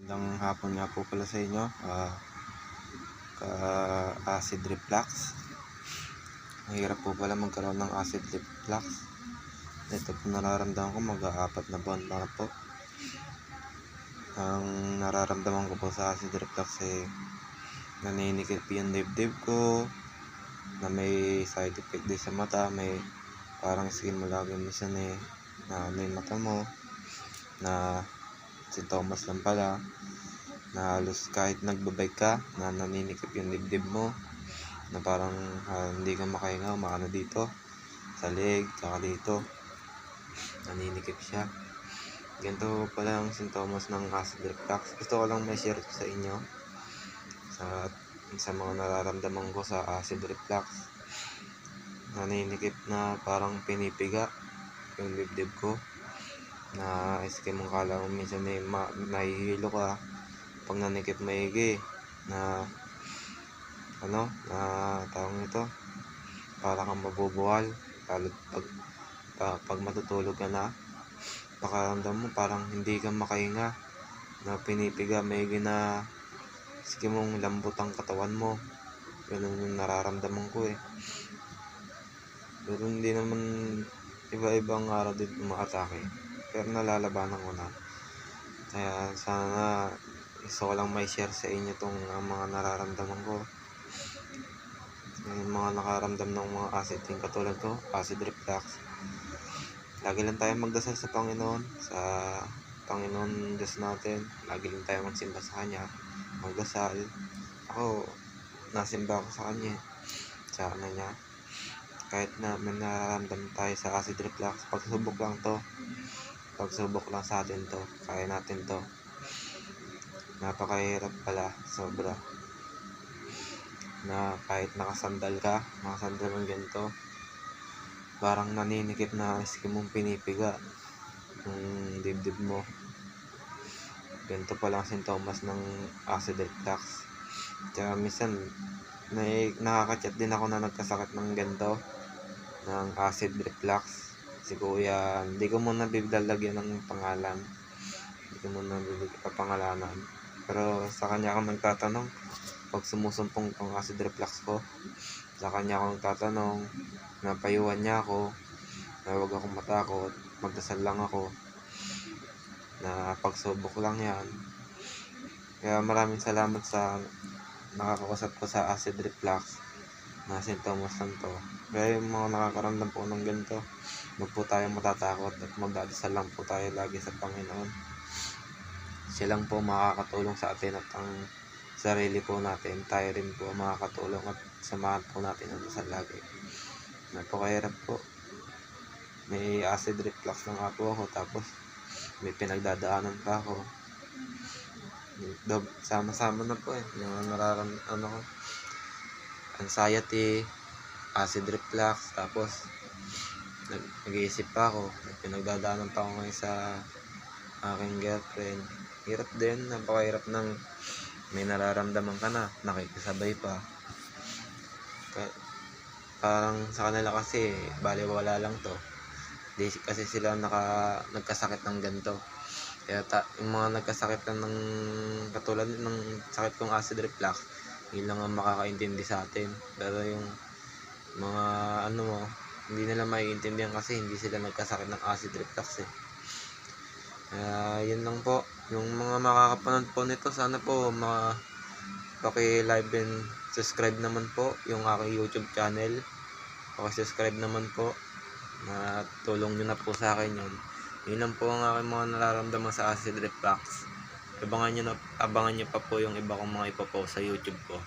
Magandang hapon nga po pala sa inyo, ka-acid reflux. Mahirap po pala magkaroon ng acid reflux. Ito po nararamdaman ko, mag-aapat na buwan pa po. Ang nararamdaman ko po sa acid reflux ay naninikip yung dibdib ko, na may side effect din sa mata, may parang skin mo lagi minsan na ano yung mata mo, na sintomas lang pala, na halos kahit nagbabike ka, na naninikip yung dibdib mo, na parang hindi ka makahinga, umaano dito sa leg, saka dito naninikip siya. Ganito pala ang sintomas ng acid reflux. Gusto ko lang may share sa inyo sa mga nararamdaman ko sa acid reflux. Naninikip na parang pinipiga yung dibdib ko, na iske mong kala mo minsan nahihilo ka pag nanikip maigi, na tawag nito, para kang mabubuhal, lalo pag matutulog ka na, nakaramdam mo parang hindi ka makahinga, na pinipiga maigi, na sige mong lambot ang katawan mo. Ganun yung nararamdaman ko pero hindi naman iba-ibang araw din umaatake, pero nalalabanan ko na. Kaya sana gusto ko lang may share sa inyo tong mga nararamdaman ko, yung mga nakaramdam ng mga acid din katulad ko, acid reflux. Lagi lang tayo magdasal sa Panginoon, sa Panginoon Diyos natin. Lagi lang tayo magsimba sa Kanya, magdasal. Ako, nasimba ako sa Kanya, sa ano niya. Kahit na may nararamdaman tayo sa acid reflux, pagsubok lang to. Pagsubok lang sa atin to, kaya natin to. Napakahirap pala, sobra. Na kahit nakasandal ng ganito, parang naninikip na iske mong pinipiga yung dibdib mo. Ganito palang sintomas ng acid reflux. Kaya minsan nakaka-chat din ako na nagkasakit ng ganito, ng acid reflux. Si kuya, hindi ko muna bibiglalagyan ng pangalan, hindi ko muna papangalanan, pero sa kanya ako nagtatanong pag sumusumpong ang acid reflux ko. Sa kanya ako nagtatanong, napayuhan niya ako na huwag akong matakot, magdasal lang ako, na pagsubok lang yan. Kaya maraming salamat sa nakakausap ko sa acid reflux na sintomas lang to. Kaya yung mga nakakaramdam po ng ganito, huwag po tayong matatakot at magdadasal lang po tayo lagi sa Panginoon. Siya lang po makakatulong sa atin, at ang sarili po natin, tayo rin po makakatulong, at samahan po natin ang dasal lagi. Napakahirap po. May acid reflux na nga po ako, tapos may pinagdadaanan pa ako. Sama-sama na po yung nararamdaman ko. Anxiety, acid reflux, tapos nag-iisip pa ako, pinagdadaanan pa ako ngayon sa aking girlfriend. Hirap din, napakahirap ng may nararamdaman ka na, nakikisabay pa. Parang sa kanila kasi baliwala lang to, di kasi sila nagkasakit ng ganito. Kaya yung mga nagkasakit lang ng katulad ng sakit kong acid reflux, yun lang ang makakaintindi sa atin. Pero yung mga hindi nila maiintindihan kasi hindi sila nagkasakit ng acid reflux yun lang po. Yung mga makakapanood po nito, sana po paki-like and subscribe naman po yung aking YouTube channel. Paki-subscribe naman po, na tulong nyo na po sa akin yun. Yun lang po ang aking mga nararamdaman sa acid reflux. Abangan nyo pa po yung iba kong mga ipopost sa YouTube ko.